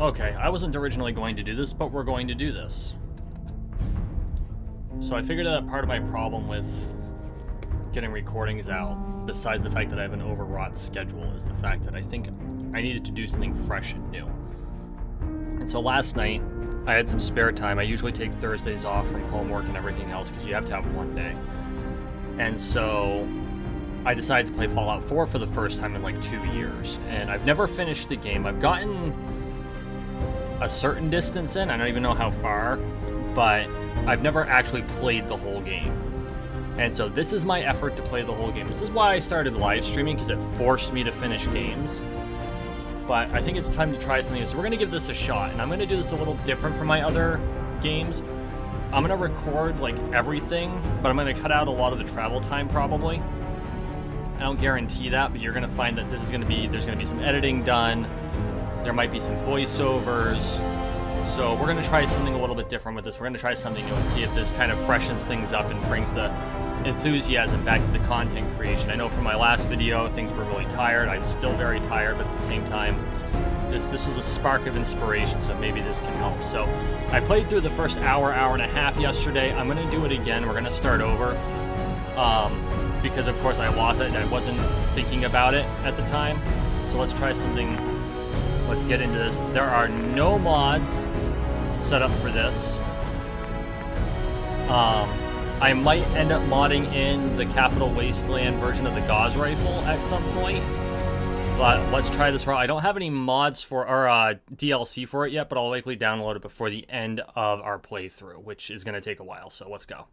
Okay, I wasn't originally going to do this, but we're going to do this. So I figured that part of my problem with getting recordings out, besides the fact that I have an overwrought schedule, is the fact that I think I needed to do something fresh and new. And so last night, I had some spare time. I usually take Thursdays off from homework and everything else because you have to have one day. And so I decided to play Fallout 4 for the first time in like 2 years. And I've never finished the game. I've gotten a certain distance in, I don't even know how far, but I've never actually played the whole game. And so this is my effort to play the whole game. This is why I started live streaming, because it forced me to finish games. But I think it's time to try something. So we're going to give this a shot, and I'm going to do this a little different from my other games. I'm going to record like everything, but I'm going to cut out a lot of the travel time probably. I don't guarantee that, but you're going to find that there's going to be some editing done. There might be some voiceovers. So we're going to try something a little bit different with this. We're going to try something new and see if this kind of freshens things up and brings the enthusiasm back to the content creation. I know from my last video, things were really tired. I'm still very tired, but at the same time, this was a spark of inspiration, so maybe this can help. So I played through the first hour and a half yesterday. I'm going to do it again. We're going to start over because, of course, I lost it and I wasn't thinking about it at the time. So let's try something. Let's get into this. There are no mods set up for this. I might end up modding in the Capital Wasteland version of the Gauss rifle at some point. But let's try this. I don't have any mods for or DLC for it yet, but I'll likely download it before the end of our playthrough, which is going to take a while. So let's go.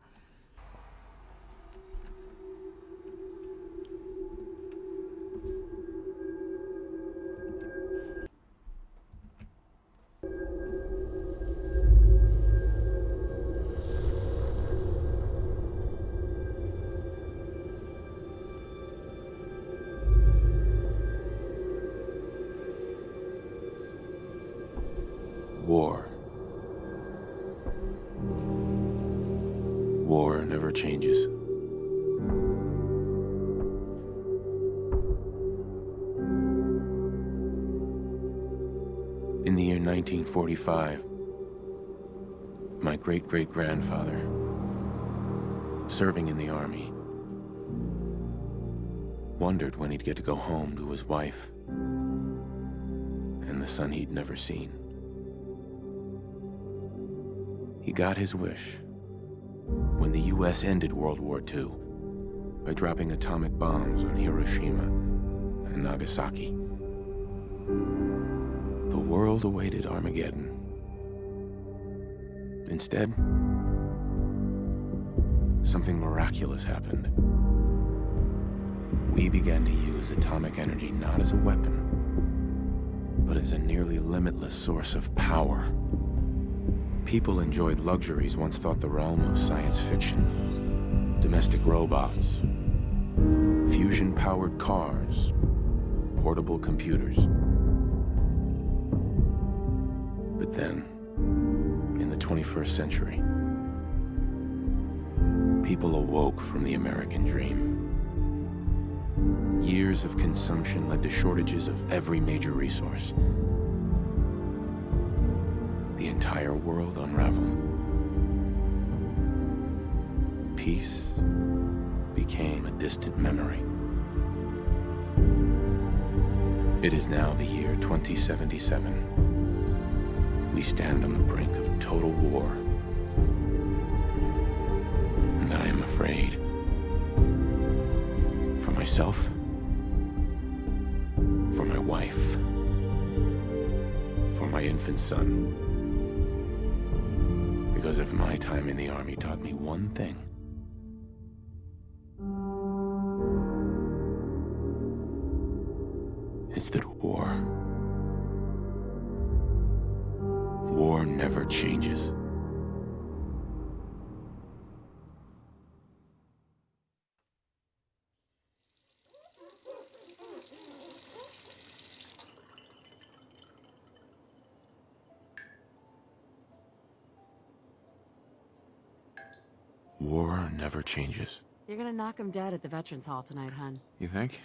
War. War never changes. In the year 1945, my great-great-grandfather, serving in the army, wondered when he'd get to go home to his wife and the son he'd never seen. He got his wish when the U.S. ended World War II by dropping atomic bombs on Hiroshima and Nagasaki. The world awaited Armageddon. Instead, something miraculous happened. We began to use atomic energy not as a weapon, but as a nearly limitless source of power. People enjoyed luxuries once thought the realm of science fiction. Domestic robots, fusion-powered cars, portable computers. But then, in the 21st century, people awoke from the American dream. Years of consumption led to shortages of every major resource. The entire world unraveled. Peace became a distant memory. It is now the year 2077. We stand on the brink of total war. And I am afraid. For myself, for my wife, for my infant son. Because if my time in the army taught me one thing, it's that war never changes. War never changes. You're gonna knock him dead at the Veterans Hall tonight, hun. You think?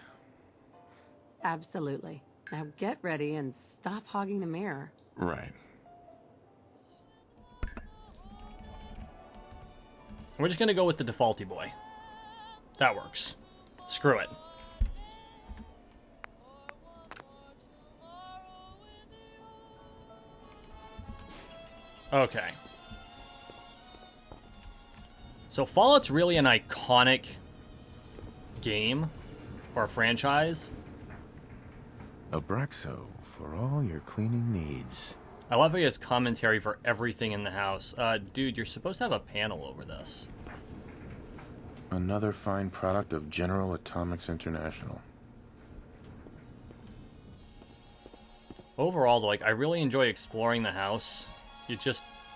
Absolutely. Now get ready and stop hogging the mirror. Right. We're just gonna go with the defaulty boy. That works. Screw it. Okay. So Fallout's really an iconic game or franchise. Abraxo for all your cleaning needs. I love how he has commentary for everything in the house. Dude, you're supposed to have a panel over this. Another fine product of General Atomics International. Overall, though, like, I really enjoy exploring the house.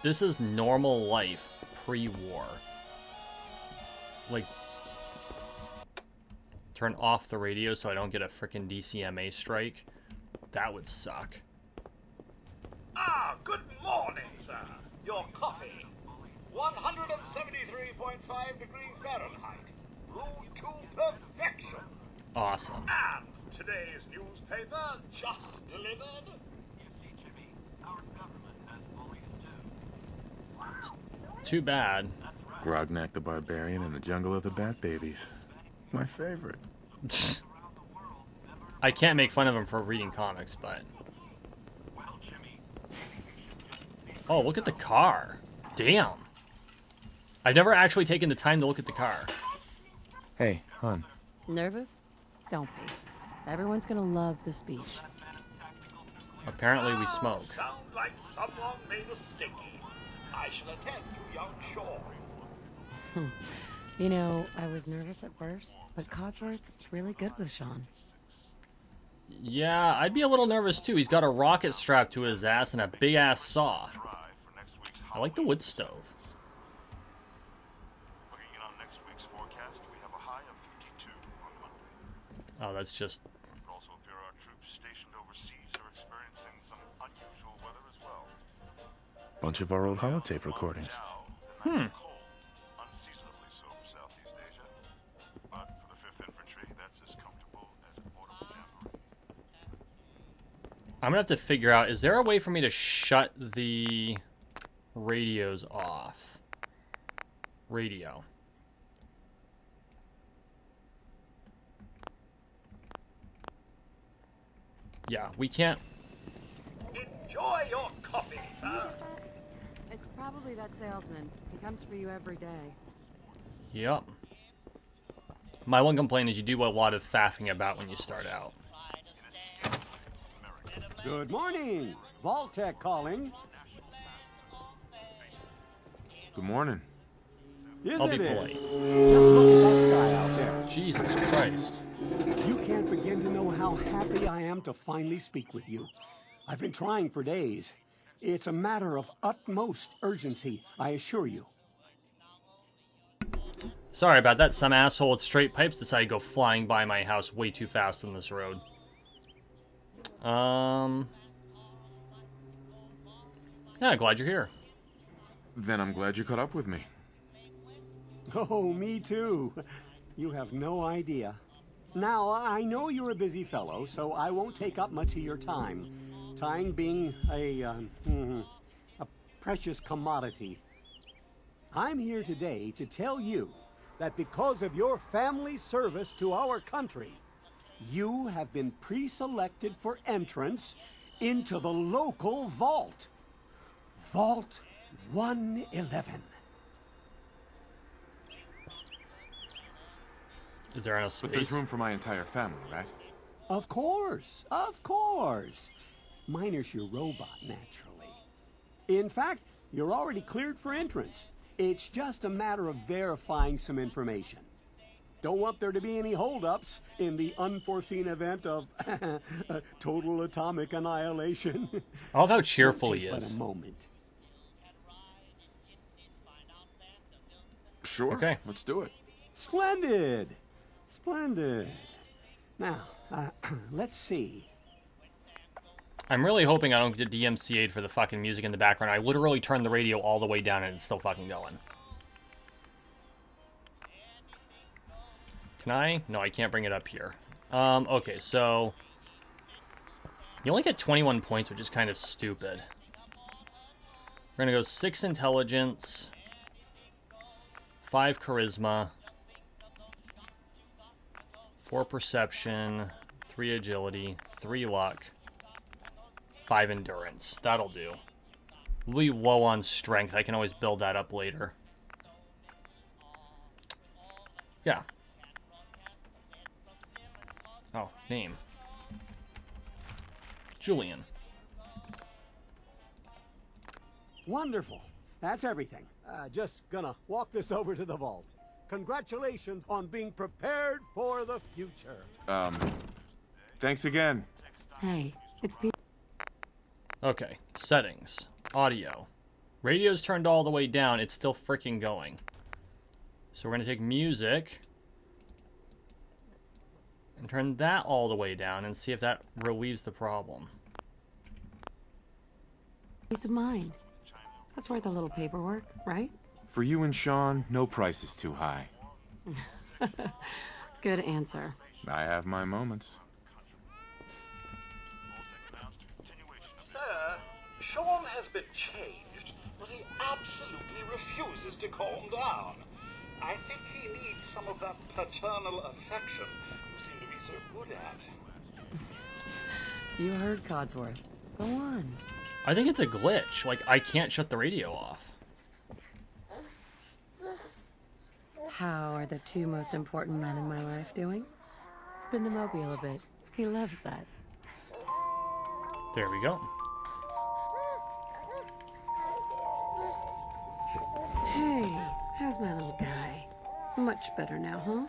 This is normal life pre-war. Like, turn off the radio so I don't get a frickin' DCMA strike. That would suck. Ah, good morning, sir. Your coffee. 173.5 degrees Fahrenheit. Brewed to perfection. Awesome. And today's newspaper just delivered. Too bad. Grognak the Barbarian and the Jungle of the Bat Babies. My favorite. I can't make fun of him for reading comics, but... Oh, look at the car. Damn. I've never actually taken the time to look at the car. Hey, hon. Nervous? Don't be. Everyone's gonna love the speech. Apparently we smoke. Sounds like someone made a stinky. I shall attend to young Shaw. You know, I was nervous at first, but Codsworth's really good with Sean. Yeah, I'd be a little nervous too. He's got a rocket strapped to his ass and a big-ass saw. I like the wood stove. Looking in on next week's forecast, we have a high of 52 on Monday. Oh, that's just... It also appear our troops stationed overseas are experiencing some unusual weather as well. Bunch of our old holotape recordings. Now, the nights are cold, unseasonably so for Southeast Asia. But for the 5th Infantry, that's as comfortable as an autumn jamboree. I'm gonna have to figure out, is there a way for me to shut the radios off? Radio. Yeah, we can't... Enjoy your coffee, sir. It's probably that salesman. He comes for you every day. Yep. My one complaint is you do a lot of faffing about when you start out. Good morning. Vault-Tec calling. Good morning. I'll be Isn't it? polite. Just look at that sky out there. Jesus Christ. You can't begin to know how happy I am to finally speak with you. I've been trying for days. It's a matter of utmost urgency, I assure you. Sorry about that. Some asshole with straight pipes decided to go flying by my house way too fast on this road. Yeah, glad you're here. Then I'm glad you caught up with me. Oh, me too. You have no idea. Now, I know you're a busy fellow, so I won't take up much of your time. Time being a precious commodity. I'm here today to tell you that because of your family service to our country, you have been pre-selected for entrance into the local vault. Vault 111. Is there enough But there's space? room for my entire family, right? Of course, of course. Miner's your robot, naturally. In fact, you're already cleared for entrance. It's just a matter of verifying some information. Don't want there to be any holdups in the unforeseen event of total atomic annihilation. I love how cheerful Won't he take but is. a moment. Sure. Okay. Let's do it. Splendid, splendid. Now, let's see. I'm really hoping I don't get DMCA'd for the fucking music in the background. I literally turned the radio all the way down and it's still fucking going. Can I? No, I can't bring it up here. Okay, so... You only get 21 points, which is kind of stupid. We're gonna go 6 intelligence, 5 charisma, 4 perception, 3 agility, 3 luck, 5 endurance. That'll do. We'll be low on strength. I can always build that up later. Yeah. Oh, name. Julian. Wonderful. That's everything. Just gonna walk this over to the vault. Congratulations on being prepared for the future. Thanks again. Hey, it's Pete. Okay, settings. Audio. Radio's turned all the way down. It's still freaking going. So we're going to take music and turn that all the way down and see if that relieves the problem. Peace of mind. That's worth a little paperwork, right? For you and Sean, no price is too high. Good answer. I have my moments. Sir, Sean has been changed, but he absolutely refuses to calm down. I think he needs some of that paternal affection you seem to be so good at. You heard Codsworth. Go on. I think it's a glitch. Like, I can't shut the radio off. How are the two most important men in my life doing? Spin the mobile a bit. He loves that. There we go. Hey, how's my little guy? Much better now, huh?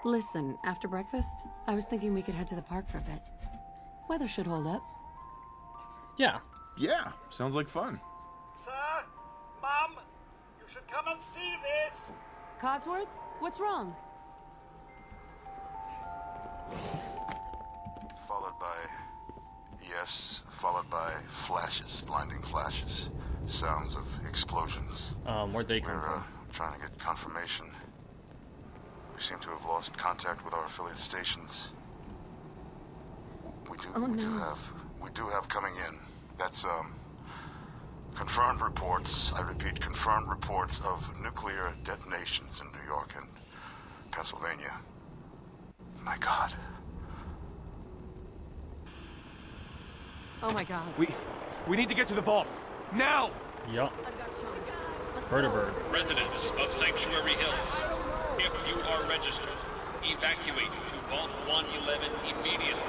Listen, after breakfast, I was thinking we could head to the park for a bit. Weather should hold up. Yeah. Yeah, sounds like fun. Sir, Mum, you should come and see this. Codsworth, what's wrong? Followed by... Yes, followed by flashes, blinding flashes. Sounds of explosions. Where'd they come We're from? trying to get confirmation. We seem to have lost contact with our affiliate stations. We do have coming in. That's confirmed reports. I repeat, confirmed reports of nuclear detonations in New York and Pennsylvania. My God. Oh my god. We need to get to the vault. Now! Yup. I've got Sean. Vertibird. Residents of Sanctuary Hills, if you are registered, evacuate to Vault 111 immediately.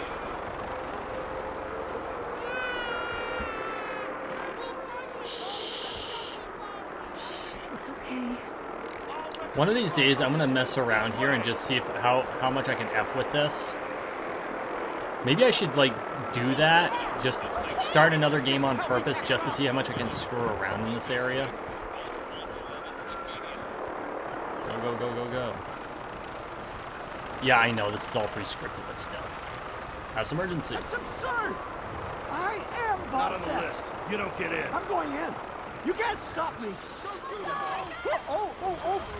It's okay. One of these days, I'm gonna mess around here and just see if how much I can F with this. Maybe I should, like, do that. Just start another game on purpose just to see how much I can screw around in this area. Go, go, go, go, go. Yeah, I know, this is all pre-scripted, but still. House emergency. That's absurd! I am Vault Not on the Tech. list. You don't get in. I'm going in. You can't stop me.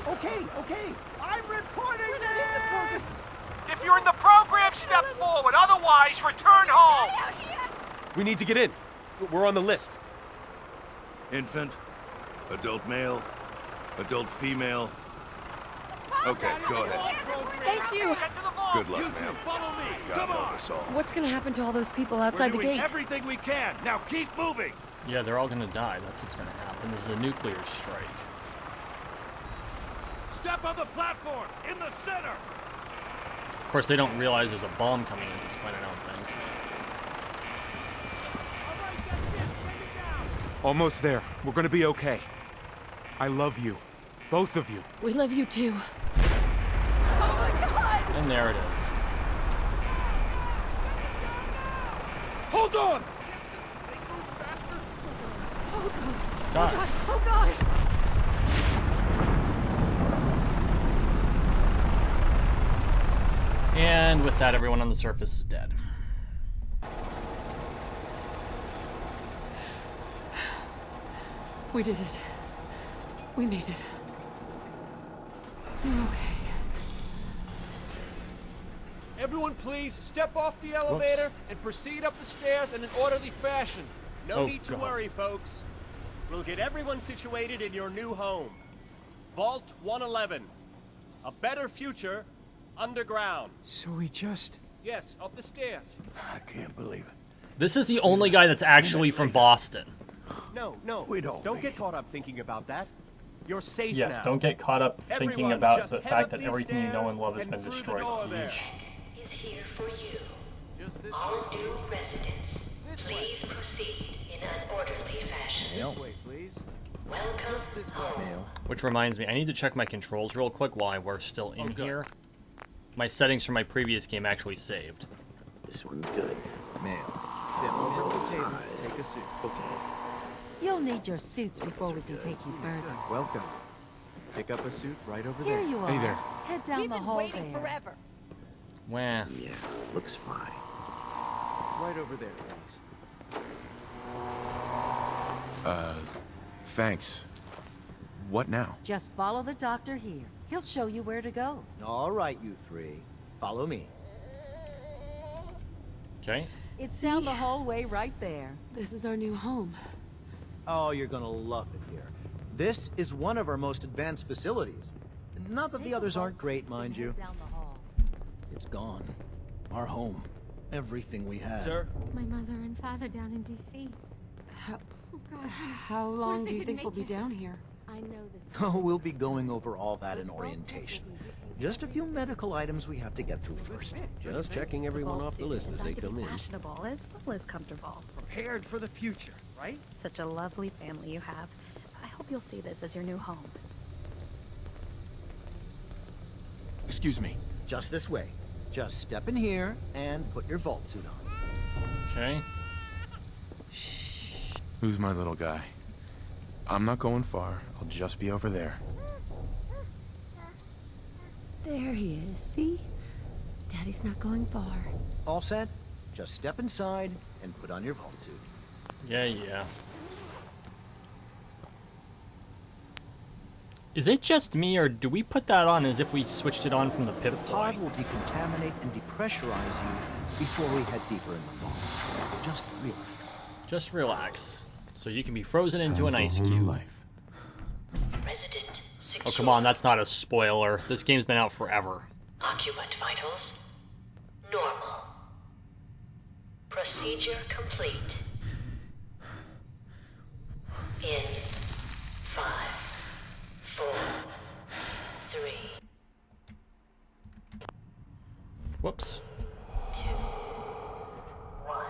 Okay. I'm reporting this! If you're in the program, step forward. Otherwise, return home. We need to get in. We're on the list. Infant, adult male, adult female. Okay, go ahead. Thank you. Get to the vault. Good luck, man. Follow me. God Come help on. us all. What's gonna happen to all those people outside the We're doing gate? everything we can. Now keep moving. Yeah, they're all gonna die. That's what's gonna happen. This is a nuclear strike. Step on the platform in the center. Of course, they don't realize there's a bomb coming in this planet, I don't think. Almost there. We're gonna be okay. I love you. Both of you. We love you too. And there it is. Hold on. God. Oh god! And with that, everyone on the surface is dead. We did it. We made it. We're okay. Everyone please step off the elevator and proceed up the stairs in an orderly fashion. No need to worry, folks. We'll get everyone situated in your new home. Vault 111. A better future underground. So we just... Yes, up the stairs. I can't believe it. This is the only guy that's actually from Boston. No, don't get caught up thinking about that. You're safe Yes, now. don't get caught up thinking Everyone about just the head fact up that these everything you know stairs and love has and been through the destroyed. door there. Yeesh. Is here for you. Just this All way. new residents, This please proceed in an orderly fashion. This way, please. Welcome Just this way. home. Which reminds me, I need to check my controls real quick while we're still in here. My settings from my previous game actually saved. This one's good. Mail. Step over to the table. Take a suit. Okay. You'll need your suits before we can take you further. Welcome. Pick up a suit right over Here there. you are. Hey there. Head down the hall there. forever. Wah. Yeah, looks fine. Right over there, please. Thanks. What now? Just follow the doctor here. He'll show you where to go. All right, you three. Follow me. Okay. It's down the hallway right there. This is our new home. Oh, you're gonna love it here. This is one of our most advanced facilities. Not that the others aren't great, mind you. Down the hall. It's gone. Our home. Everything we had. Sir? My mother and father down in D.C. How long do you think we'll be down here? I know this. Oh, we'll be going over all that in orientation. Just a few medical items we have to get through first. Just checking everyone off the list as they come in. Fashionable as well as comfortable. Prepared for the future, right? Such a lovely family you have. I hope you'll see this as your new home. Excuse me. Just this way. Just step in here and put your vault suit on. Okay. Who's my little guy? I'm not going far. I'll just be over there. There he is, see? Daddy's not going far. All set? Just step inside and put on your vault suit. Yeah. Is it just me, or do we put that on as if we switched it on from the pivot Pod point? will decontaminate and depressurize you before we head deeper in the vault. Just relax. Just relax. So you can be frozen into an Time for a ice whole new cube. life. Resident secure. Oh, come on, that's not a spoiler. This game's been out forever. Occupant vitals normal. Procedure complete. In 5, 4, 3, Whoops. 2, 1.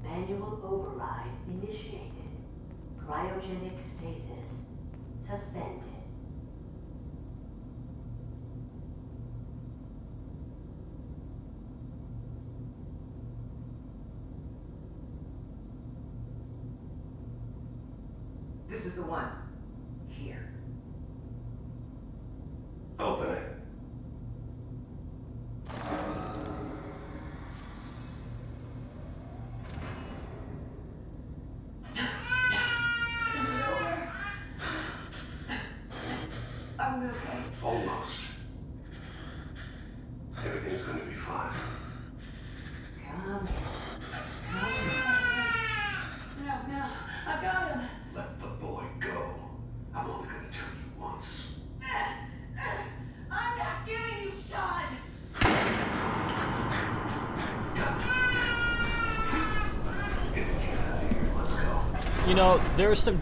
Manual override initiated. Cryogenic stasis suspended. This is the one. Here. Open it. I'm okay. Almost. Everything's gonna be fine. Come No, I got him. Let the boy go. I'm only gonna tell you once. I'm not giving you Sean. Get the kid out of here. Let's go. You know, there's some...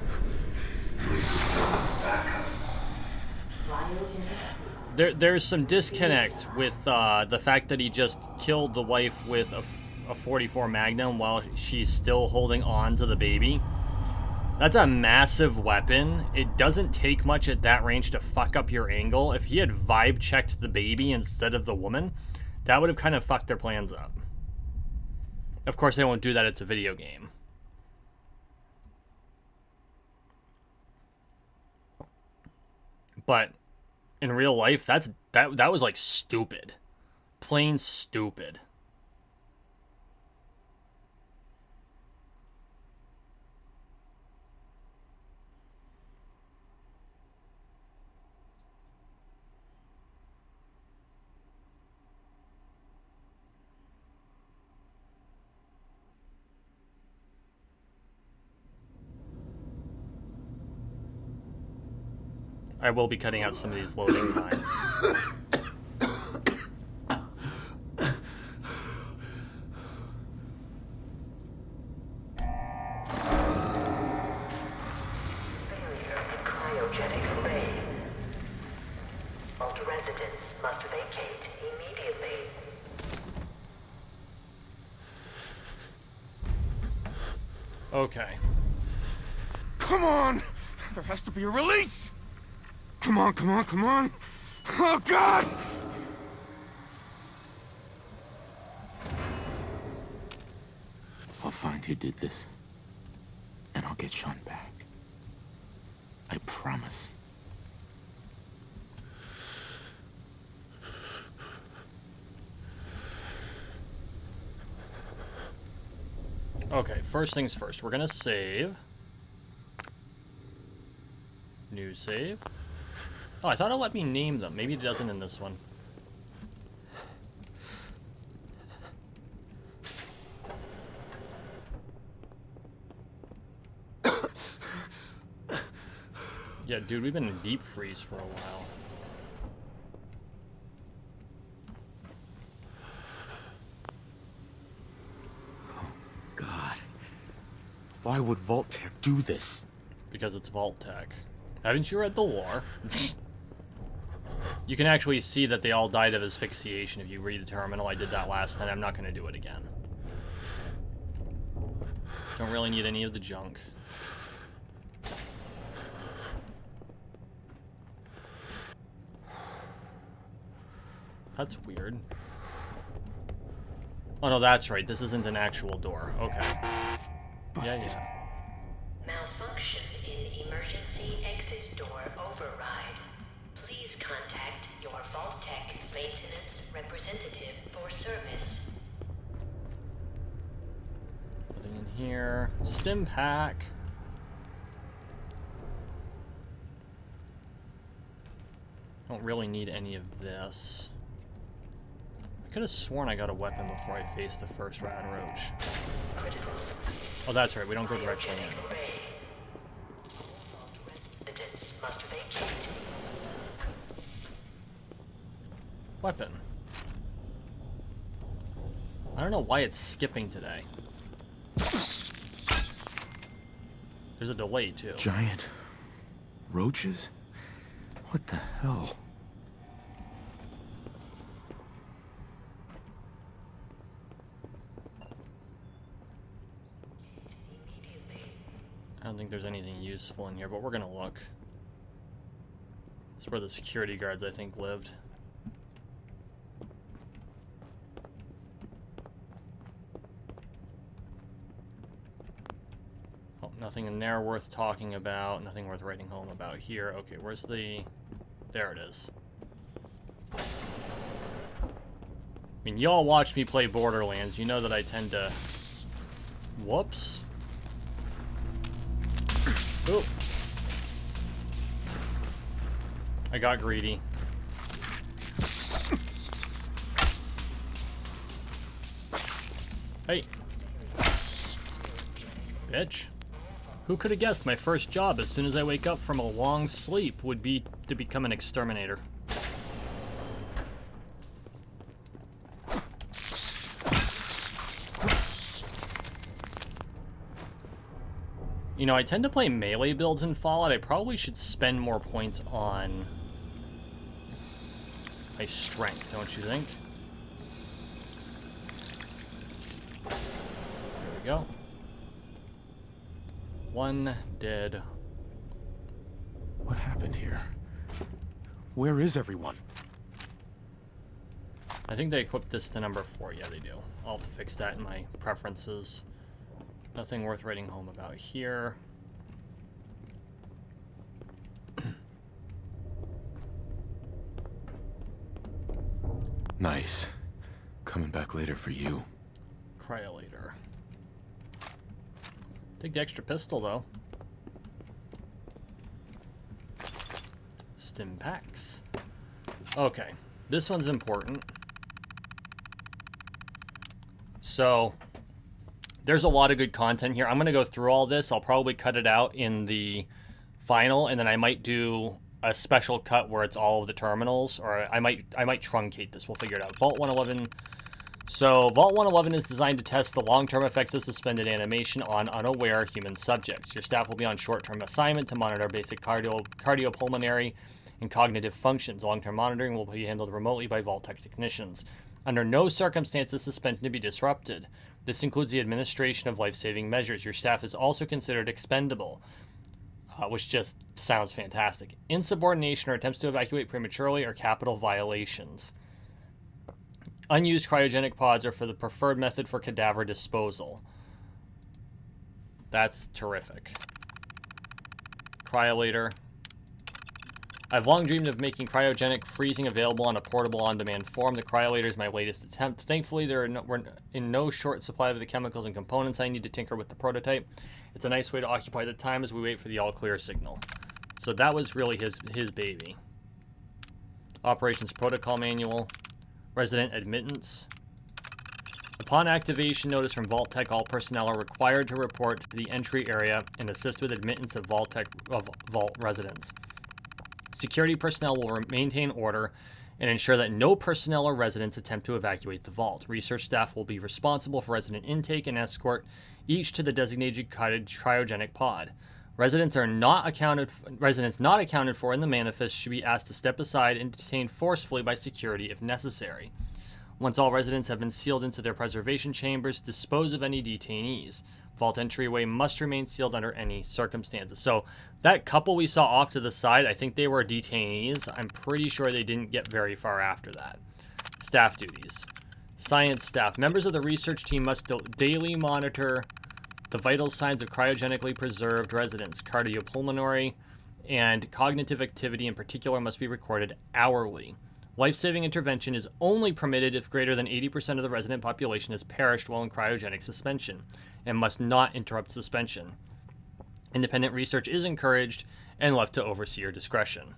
There's some disconnect with the fact that he just killed the wife with a 44 Magnum while she's still holding on to the baby. That's a massive weapon. It doesn't take much at that range to fuck up your angle. If he had vibe checked the baby instead of the woman, that would have kind of fucked their plans up. Of course, they won't do that. It's a video game. But in real life, that was like stupid. Plain stupid. I will be cutting out some of these loading times. Failure in cryogenic bay. Vault residents must vacate immediately. Okay. Come on! There has to be a release! Come on, come on, come on! Oh, God! I'll find who did this, and I'll get Sean back. I promise. Okay, first things first. We're gonna save. New save. Oh, I thought it let me name them. Maybe it doesn't in this one. Yeah, dude, we've been in deep freeze for a while. God. Why would Vault-Tec do this? Because it's Vault-Tec. Haven't you read the lore? You can actually see that they all died of asphyxiation if you read the terminal. I did that last night. I'm not going to do it again. Don't really need any of the junk. That's weird. Oh no, that's right. This isn't an actual door. Okay. Busted. Yeah. Malfunction in emergency exit door override. Please contact your Vault-Tec maintenance representative for service. Nothing in here. Stim pack. Don't really need any of this. I could have sworn I got a weapon before I faced the first Rad Roach. Oh, that's right. We don't go directly in. Weapon. I don't know why it's skipping today. There's a delay, too. Giant roaches? What the hell? I don't think there's anything useful in here, but we're gonna look. This is where the security guards, I think, lived. Oh, nothing in there worth talking about. Nothing worth writing home about here. Okay, where's the... There it is. I mean, y'all watch me play Borderlands. You know that I tend to... Whoops. Oop. I got greedy. Hey. Bitch. Who could have guessed my first job as soon as I wake up from a long sleep would be to become an exterminator? You know, I tend to play melee builds in Fallout. I probably should spend more points on my strength, don't you think? There we go. One dead. What happened here? Where is everyone? I think they equipped this to number 4. Yeah, they do. I'll have to fix that in my preferences. Nothing worth writing home about here. Nice. Coming back later for you. Cryolator. Take the extra pistol, though. Stim packs. Okay. This one's important. So, there's a lot of good content here. I'm going to go through all this. I'll probably cut it out in the final, and then I might do a special cut where it's all of the terminals, or I might truncate this. We'll figure it out. Vault 111. So, Vault 111 is designed to test the long-term effects of suspended animation on unaware human subjects. Your staff will be on short-term assignment to monitor basic cardiopulmonary and cognitive functions. Long-term monitoring will be handled remotely by Vault-Tec technicians. Under no circumstances suspension to be disrupted. This includes the administration of life-saving measures. Your staff is also considered expendable, which just sounds fantastic. Insubordination or attempts to evacuate prematurely are capital violations. Unused cryogenic pods are for the preferred method for cadaver disposal. That's terrific. Cryolator. I've long dreamed of making cryogenic freezing available on a portable on-demand form. The cryolator is my latest attempt. Thankfully, we're in no short supply of the chemicals and components I need to tinker with the prototype. It's a nice way to occupy the time as we wait for the all-clear signal. So that was really his baby. Operations Protocol Manual. Resident Admittance. Upon activation notice from Vault-Tec, all personnel are required to report to the entry area and assist with admittance of Vault residents. Security personnel will maintain order and ensure that no personnel or residents attempt to evacuate the vault. Research staff will be responsible for resident intake and escort each to the designated cryogenic pod. Residents not accounted for in the manifest should be asked to step aside and detained forcefully by security if necessary. Once all residents have been sealed into their preservation chambers, dispose of any detainees. Vault entryway must remain sealed under any circumstances. So that couple we saw off to the side, I think they were detainees. I'm pretty sure they didn't get very far after that. Staff duties. Science staff. Members of the research team must daily monitor the vital signs of cryogenically preserved residents. Cardiopulmonary and cognitive activity in particular must be recorded hourly. Life-saving intervention is only permitted if greater than 80% of the resident population has perished while in cryogenic suspension and must not interrupt suspension. Independent research is encouraged and left to overseer discretion.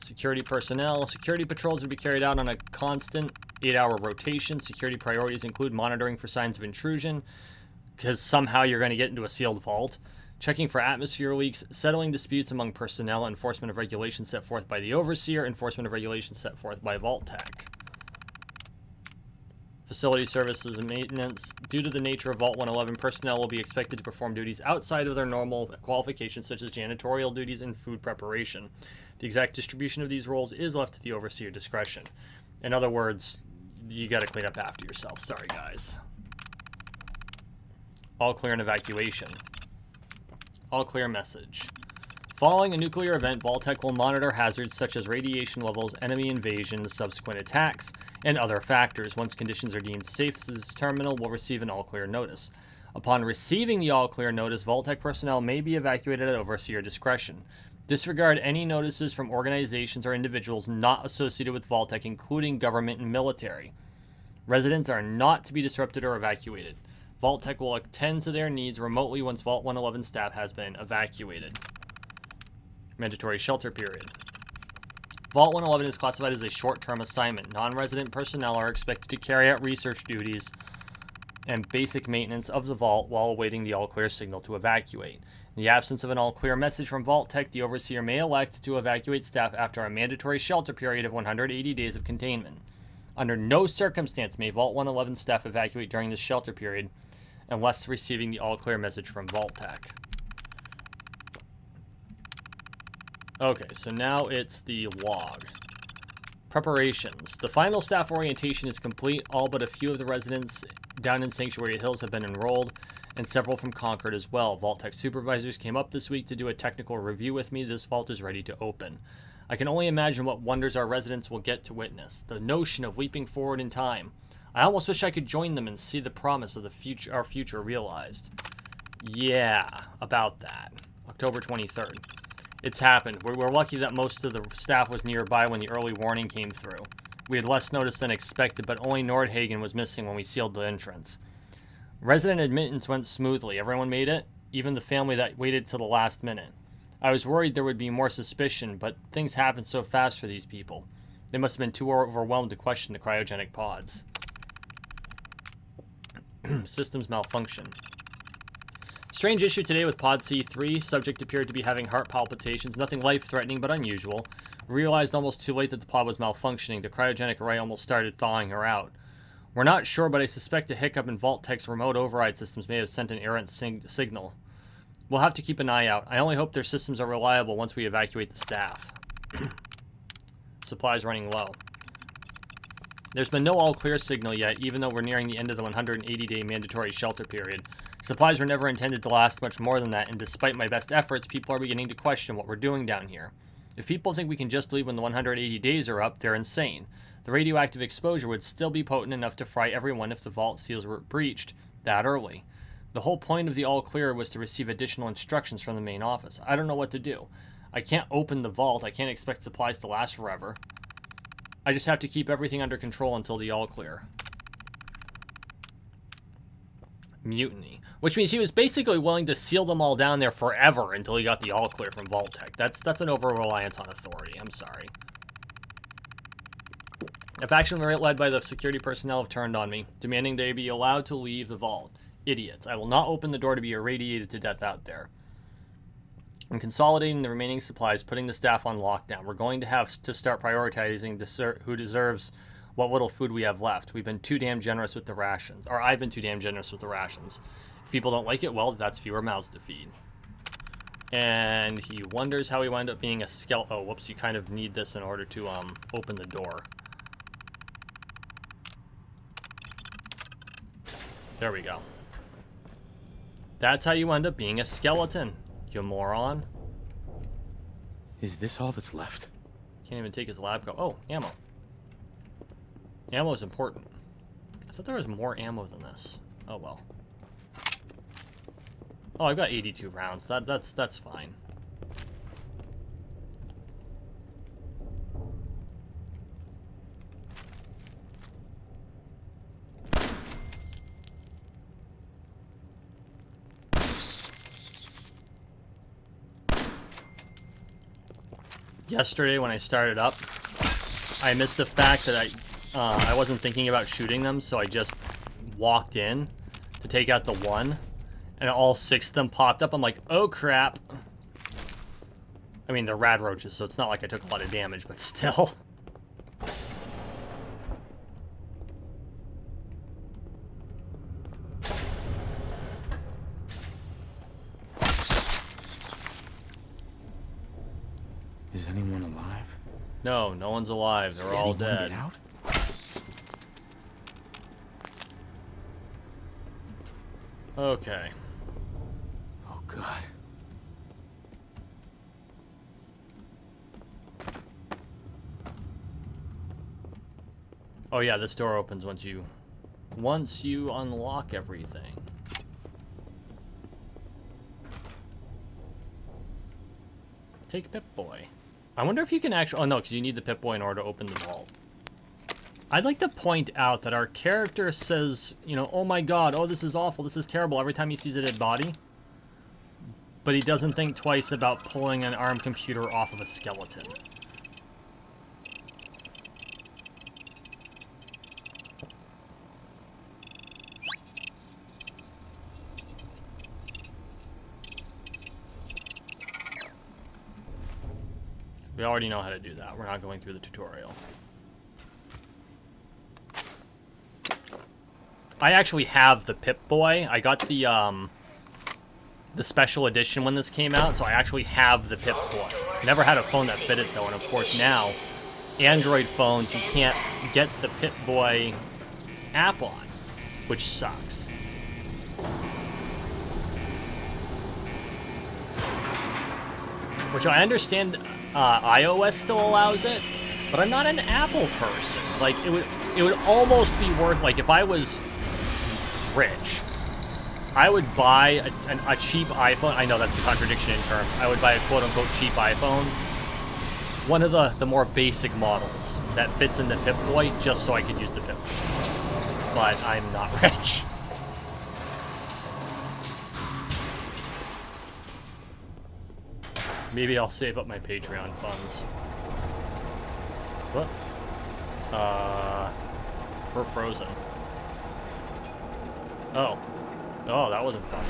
Security personnel. Security patrols will be carried out on a constant 8-hour rotation. Security priorities include monitoring for signs of intrusion, because somehow you're going to get into a sealed vault. Checking for atmosphere leaks, settling disputes among personnel, enforcement of regulations set forth by the Overseer, enforcement of regulations set forth by Vault-Tec. Facility services and maintenance. Due to the nature of Vault 111, personnel will be expected to perform duties outside of their normal qualifications, such as janitorial duties and food preparation. The exact distribution of these roles is left to the Overseer discretion. In other words, you got to clean up after yourself. Sorry, guys. All clear and evacuation. All clear message. Following a nuclear event, Vault-Tec will monitor hazards such as radiation levels, enemy invasion, subsequent attacks, and other factors. Once conditions are deemed safe, this terminal will receive an all-clear notice. Upon receiving the all-clear notice, Vault-Tec personnel may be evacuated at Overseer discretion. Disregard any notices from organizations or individuals not associated with Vault-Tec, including government and military. Residents are not to be disrupted or evacuated. Vault-Tec will attend to their needs remotely once Vault 111 staff has been evacuated. Mandatory shelter period. Vault 111 is classified as a short-term assignment. Non-resident personnel are expected to carry out research duties and basic maintenance of the vault while awaiting the all-clear signal to evacuate. In the absence of an all-clear message from Vault-Tec, the Overseer may elect to evacuate staff after a mandatory shelter period of 180 days of containment. Under no circumstance may Vault 111 staff evacuate during this shelter period unless receiving the all-clear message from Vault-Tec. Okay, so now it's the log. Preparations. The final staff orientation is complete. All but a few of the residents down in Sanctuary Hills have been enrolled, and several from Concord as well. Vault Tech supervisors came up this week to do a technical review with me. This vault is ready to open. I can only imagine what wonders our residents will get to witness. The notion of leaping forward in time. I almost wish I could join them and see the promise of our future realized. Yeah, about that. October 23rd. It's happened. We're lucky that most of the staff was nearby when the early warning came through. We had less notice than expected, but only Nordhagen was missing when we sealed the entrance. Resident admittance went smoothly. Everyone made it, even the family that waited till the last minute. I was worried there would be more suspicion, but things happened so fast for these people. They must have been too overwhelmed to question the cryogenic pods. Systems malfunction. Strange issue today with Pod C3. Subject appeared to be having heart palpitations. Nothing life-threatening, but unusual. Realized almost too late that the pod was malfunctioning. The cryogenic array almost started thawing her out. We're not sure, but I suspect a hiccup in Vault Tech's remote override systems may have sent an errant signal. We'll have to keep an eye out. I only hope their systems are reliable once we evacuate the staff. Supplies running low. There's been no all-clear signal yet, even though we're nearing the end of the 180-day mandatory shelter period. Supplies were never intended to last much more than that, and despite my best efforts, people are beginning to question what we're doing down here. If people think we can just leave when the 180 days are up, they're insane. The radioactive exposure would still be potent enough to fry everyone if the vault seals were breached that early. The whole point of the all-clear was to receive additional instructions from the main office. I don't know what to do. I can't open the vault. I can't expect supplies to last forever. I just have to keep everything under control until the all-clear. Mutiny. Which means he was basically willing to seal them all down there forever until he got the all-clear from Vault Tech. That's an over-reliance on authority. I'm sorry. A faction led by the security personnel have turned on me, demanding they be allowed to leave the vault. Idiots. I will not open the door to be irradiated to death out there. I'm consolidating the remaining supplies, putting the staff on lockdown. We're going to have to start prioritizing who deserves what little food we have left. We've been too damn generous with the rations. Or I've been too damn generous with the rations. If people don't like it, well, that's fewer mouths to feed. And he wonders how he wound up being a skeleton. Oh, whoops, you kind of need this in order to open the door. There we go. That's how you end up being a skeleton, you moron. Is this all that's left? Can't even take his lab coat. Oh, ammo. Ammo is important. I thought there was more ammo than this. Oh well. Oh, I've got 82 rounds. That's fine. Yesterday when I started up, I missed the fact that I wasn't thinking about shooting them, so I just walked in to take out the one, and all 6 of them popped up. I'm like, oh crap. I mean, they're rad roaches, so it's not like I took a lot of damage, but still. Is anyone alive? No, no one's alive. They're all dead. Get out? Okay. Oh God. Oh yeah, this door opens once you unlock everything. Take Pip-Boy. I wonder if you can actually... Oh, no, because you need the Pip-Boy in order to open the vault. I'd like to point out that our character says, you know, oh my god, oh this is awful, this is terrible, every time he sees a dead body. But he doesn't think twice about pulling an ARM computer off of a skeleton. We already know how to do that. We're not going through the tutorial. I actually have the Pip-Boy. I got the special edition when this came out, so I actually have the Pip-Boy. Never had a phone that fitted though, and of course now Android phones you can't get the Pip-Boy app on, which sucks. Which I understand iOS still allows it, but I'm not an Apple person. Like, it would almost be worth, like, if I was rich, I would buy a cheap iPhone. I know that's a contradiction in terms. I would buy a quote-unquote cheap iPhone. One of the more basic models that fits into Pip-Boy just so I could use the Pip-Boy. But I'm not rich. Maybe I'll save up my Patreon funds. What? We're frozen. Oh. Oh, that wasn't fun.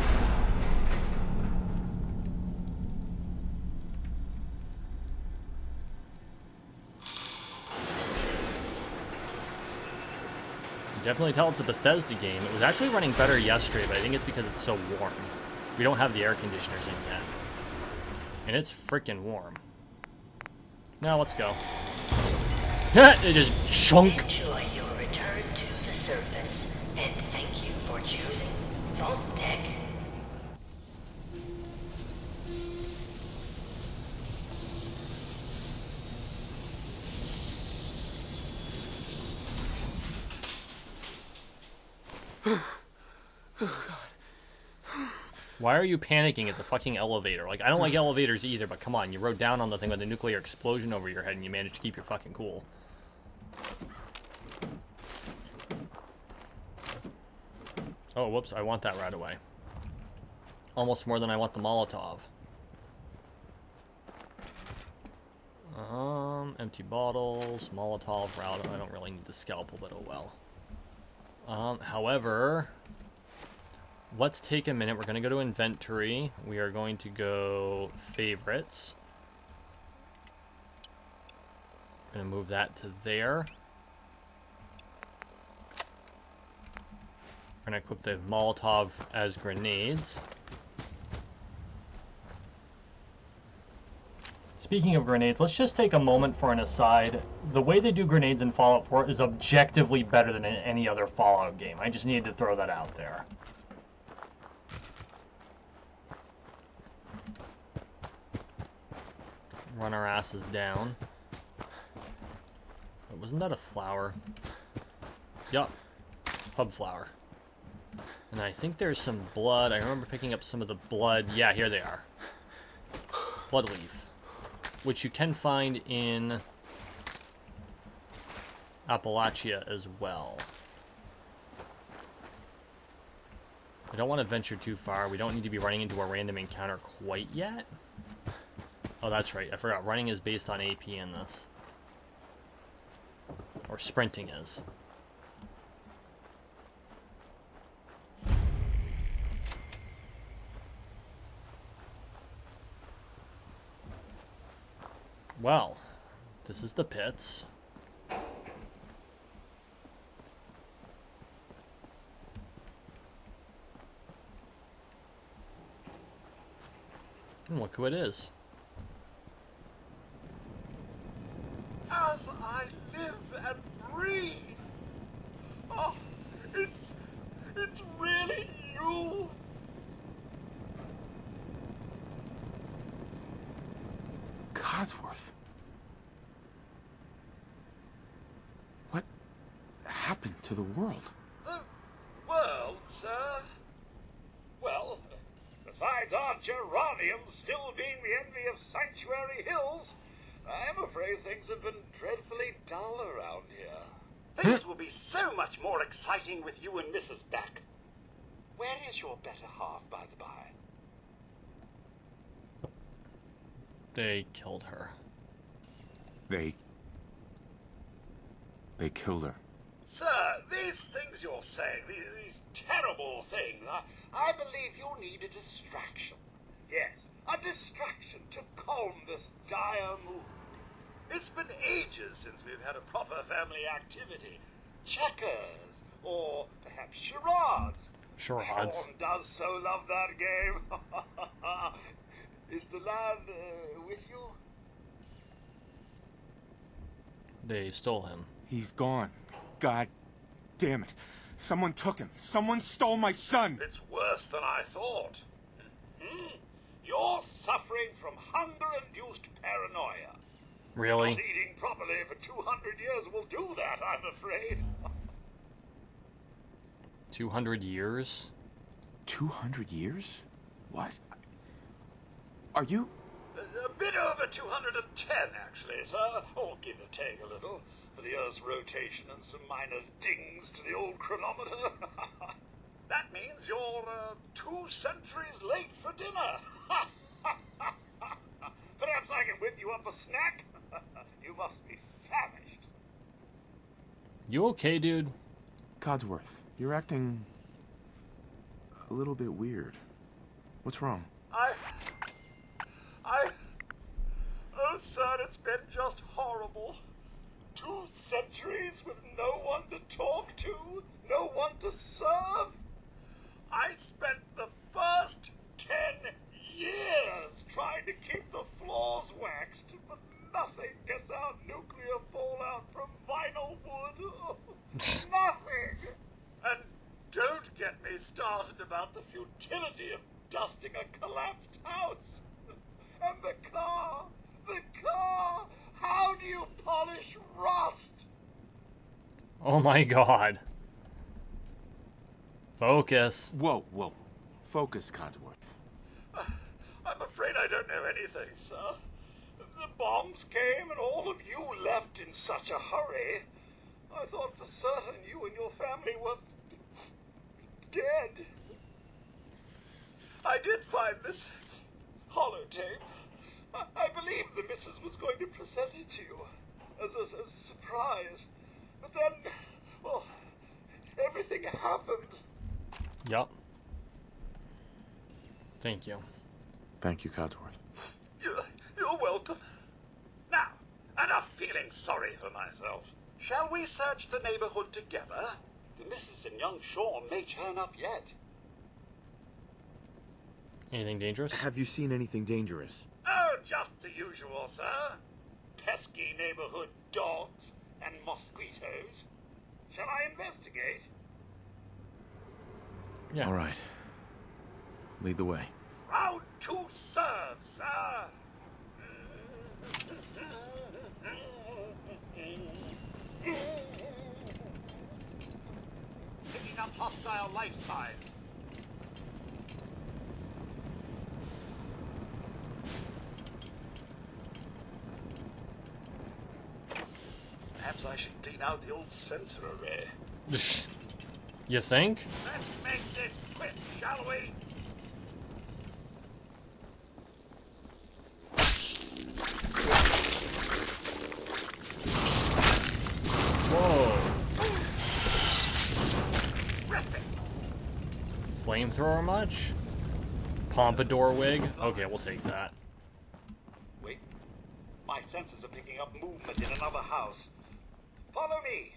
You definitely tell it's a Bethesda game. It was actually running better yesterday, but I think it's because it's so warm. We don't have the air conditioners in yet. And it's freaking warm. Now let's go. It just chunk. Enjoy your return to the surface, and thank you for choosing Vault-Tec. Why are you panicking? It's a fucking elevator. Like, I don't like elevators either, but come on, you rode down on the thing with a nuclear explosion over your head and you managed to keep your fucking cool. Oh, whoops, I want that right away. Almost more than I want the Molotov. Empty bottles, Molotov route. I don't really need the scalpel, but oh well. However, let's take a minute. We're going to go to inventory. We are going to go favorites. I'm going to move that to there. We're going to equip the Molotov as grenades. Speaking of grenades, let's just take a moment for an aside. The way they do grenades in Fallout 4 is objectively better than in any other Fallout game. I just needed to throw that out there. Run our asses down. But wasn't that a flower? Yup. Hub flower. And I think there's some blood. I remember picking up some of the blood. Yeah, here they are. Blood leaf. Which you can find in Appalachia as well. I don't want to venture too far. We don't need to be running into a random encounter quite yet. Oh, that's right. I forgot. Running is based on AP in this. Or sprinting is. Well, this is the pits. And look who it is. As I live and breathe. Oh, it's really you. Codsworth. What happened to the world? The world, sir? Well, besides our geraniums still being the envy of Sanctuary Hills, I'm afraid things have been dreadfully dull around here. Things will be so much more exciting with you and Mrs. Beck. Where is your better half, by the by? They killed her. They killed her. Sir, these things you're saying, these terrible things, I believe you need a distraction. Yes, a distraction to calm this dire mood. It's been ages since we've had a proper family activity. Checkers, or perhaps charades. Charades. Sean does so love that game. Is the lad with you? they stole him. He's gone. God damn it. Someone took him. Someone stole my son. It's worse than I thought. You're suffering from hunger-induced paranoia. Really? Not eating properly for 200 years will do that, I'm afraid. 200 years? 200 years? What? Are you... A bit over 210, actually, sir. Or give or take a little, for the Earth's rotation and some minor dings to the old chronometer. That means you're 2 centuries late for dinner. Perhaps I can whip you up a snack? You must be famished. You okay, dude? Codsworth, you're acting... a little bit weird. What's wrong? Oh, sir, it's been just horrible. 2 centuries with no one to talk to, no one to serve. I spent the first 10 years trying to keep the floors waxed, but nothing gets out nuclear fallout from vinyl wood. Nothing! And don't get me started about the futility of dusting a collapsed house. And the car! How do you polish rust? Oh my god. Focus. Whoa. Focus, Codsworth. I'm afraid I don't know anything, sir. The bombs came and all of you left in such a hurry. I thought for certain you and your family were dead. I did find this holotape. I believe the missus was going to present it to you as a surprise. But then, well, everything happened. Yup. Thank you. Thank you, Codsworth. You're welcome. Now, enough feeling sorry for myself. Shall we search the neighborhood together? The missus and young Sean may turn up yet. Anything dangerous? Have you seen anything dangerous? Oh, just the usual, sir. Pesky neighborhood dogs and mosquitoes. Shall I investigate? Yeah. All right. Lead the way. Proud to serve, sir. Picking up hostile life signs. Perhaps I should clean out the old sensor array. You think? Let's make this quick, shall we? Whoa. Flamethrower much? Pompadour wig? Okay, we'll take that. Wait. My senses are picking up movement in another house. Follow me.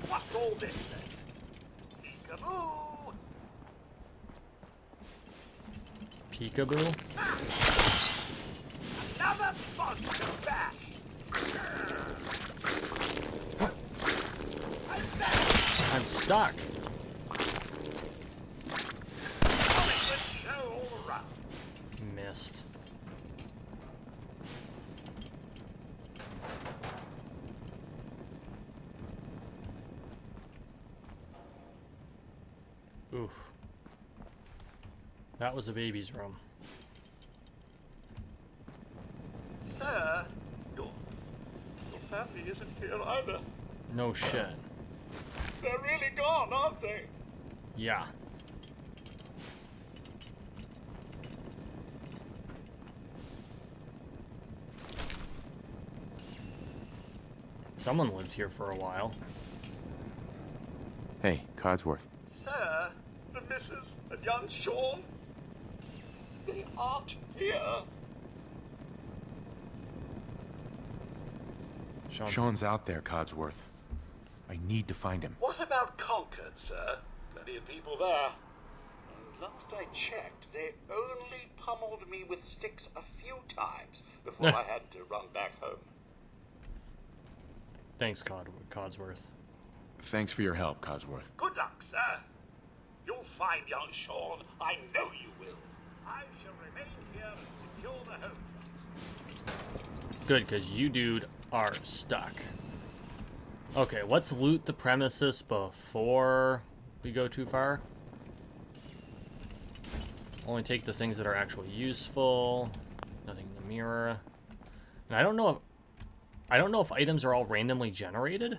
What's all this then? Peekaboo! Peekaboo? Another bug to bash! I'm stuck. Missed. Oof. That was a baby's room. Sir, your family isn't here either. No shit. They're really gone, aren't they? Yeah. Someone lived here for a while. Hey, Codsworth. Sir, the missus and young Sean, they aren't here. Sean's out there, Codsworth. I need to find him. What about Concord, sir? Plenty of people there. Last I checked, they only pummeled me with sticks a few times before I had to run back home. Thanks, Codsworth. Thanks for your help, Codsworth. Good luck, sir. You'll find young Sean. I know you will. I shall remain here and secure the home front. Good, because you, dude, are stuck. Okay, let's loot the premises before we go too far. Only take the things that are actually useful. Nothing in the mirror. And I don't know if items are all randomly generated.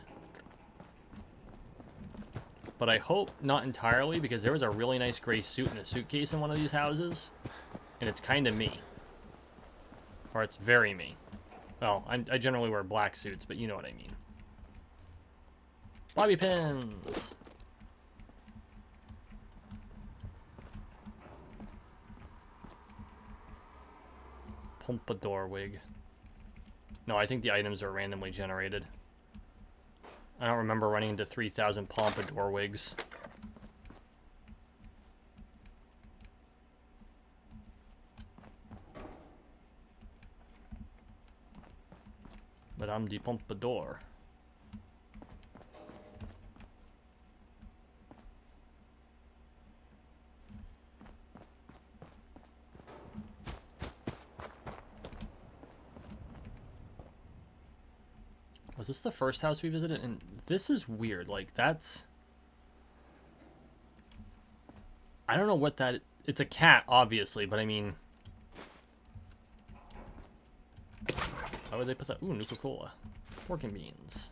But I hope not entirely, because there was a really nice gray suit in a suitcase in one of these houses. And it's kind of me. Or it's very me. Well, I generally wear black suits, but you know what I mean. Bobby pins! Pompadour wig. No, I think the items are randomly generated. I don't remember running into 3,000 Pompadour wigs. Madame de Pompadour. Was this the first house we visited? And this is weird. Like, that's... I don't know what that... It's a cat, obviously, but I mean... Why would they put that? Ooh, Nuka-Cola. Pork and beans.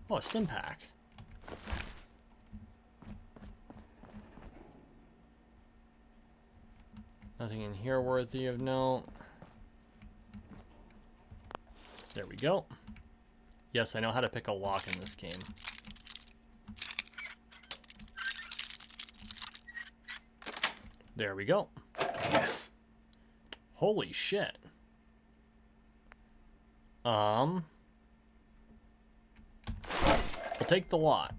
Oh, a stim pack. Nothing in here worthy of note. There we go. Yes, I know how to pick a lock in this game. There we go. Yes. Holy shit. We'll take the lot.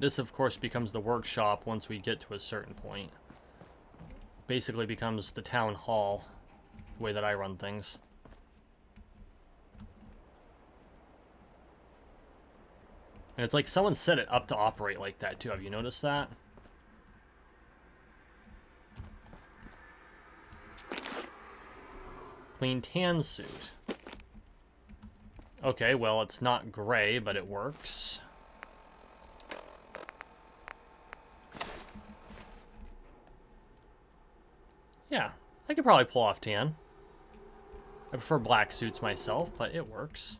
This, of course, becomes the workshop once we get to a certain point. Basically becomes the town hall, the way that I run things. And it's like someone set it up to operate like that, too. Have you noticed that? Clean tan suit. Okay, well, it's not gray, but it works. Yeah, I could probably pull off tan. I prefer black suits myself, but it works.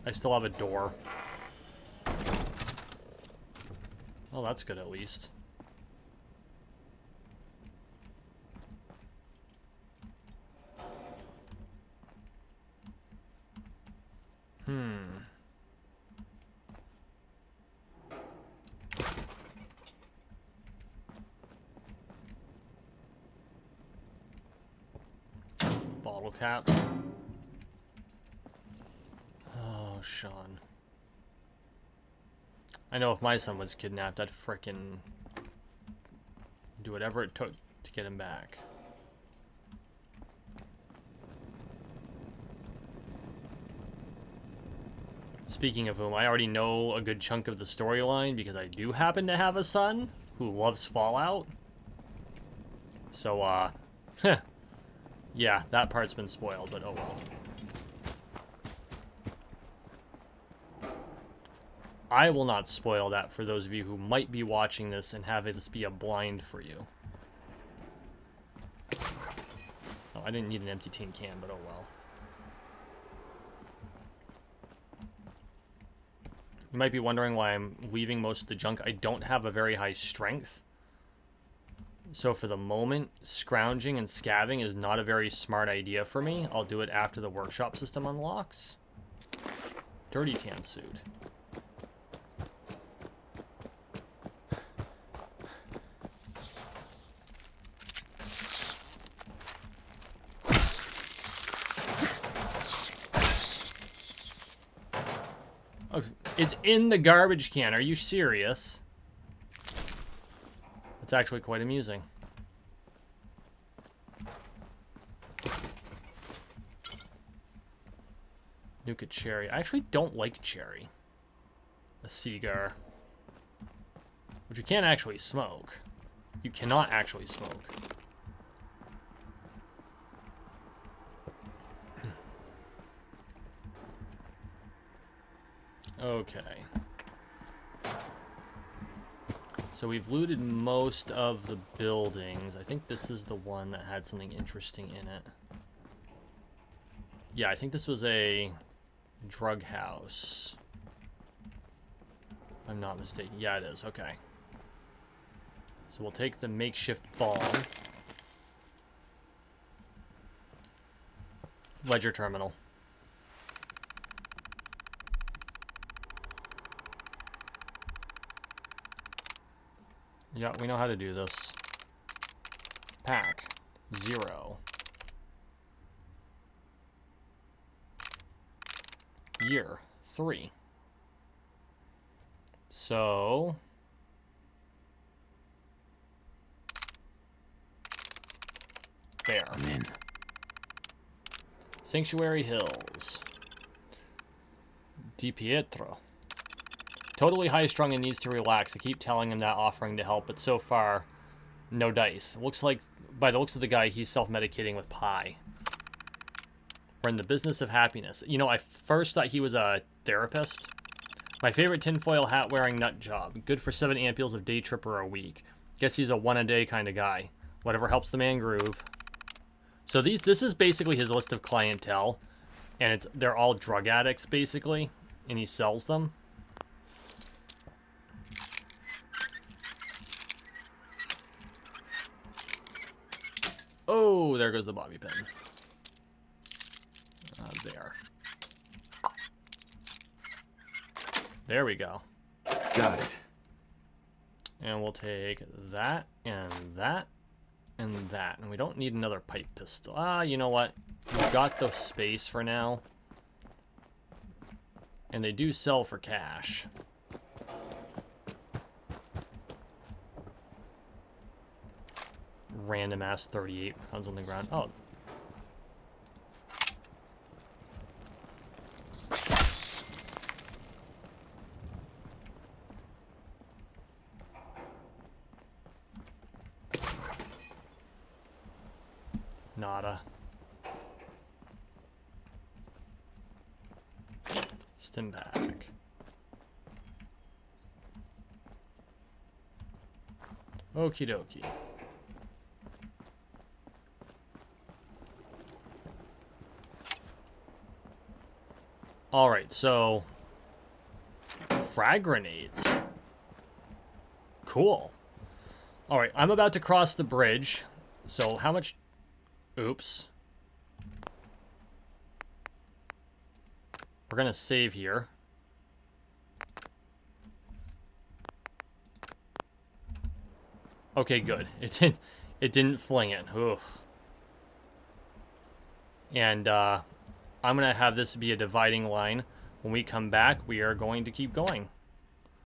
I still have a door. Well, that's good at least. Bottle caps. Oh, Sean. I know if my son was kidnapped, I'd frickin' do whatever it took to get him back. Speaking of whom, I already know a good chunk of the storyline because I do happen to have a son who loves Fallout. So, yeah, that part's been spoiled, but oh well. I will not spoil that for those of you who might be watching this and have this be a blind for you. Oh, I didn't need an empty tin can, but oh well. You might be wondering why I'm leaving most of the junk. I don't have a very high strength. So for the moment, scrounging and scavving is not a very smart idea for me. I'll do it after the workshop system unlocks. Dirty tan suit. Oh, it's in the garbage can. Are you serious? It's actually quite amusing. Nuka cherry. I actually don't like cherry. A cigar. Which you can't actually smoke. You cannot actually smoke. Okay. So we've looted most of the buildings. I think this is the one that had something interesting in it. Yeah, I think this was a drug house. I'm not mistaken. Yeah, it is. Okay. So we'll take the makeshift bomb. Ledger terminal. Yeah, we know how to do this. Pack 0. Year 3. So there. I'm in. Sanctuary Hills. Di Pietro. Totally high-strung and needs to relax. I keep telling him that, offering to help, but so far, no dice. Looks like, by the looks of the guy, he's self-medicating with pie. We're in the business of happiness. You know, I first thought he was a therapist. My favorite tinfoil hat-wearing nut job. Good for 7 ampules of day tripper a week. Guess he's a one-a-day kind of guy. Whatever helps the man groove. So this is basically his list of clientele, and they're all drug addicts, basically, and he sells them. Oh, there goes the bobby pin. There. There we go. Got it. And we'll take that, and that, and that. And we don't need another pipe pistol. Ah, you know what? We've got the space for now. And they do sell for cash. Random ass 38 comes on the ground. Oh. Nada. Stim pack. Okie dokie. Alright, so frag grenades. Cool. Alright, I'm about to cross the bridge. So how much... Oops. We're gonna save here. Okay, good. It didn't fling it. Ugh. And I'm gonna have this be a dividing line. When we come back, we are going to keep going.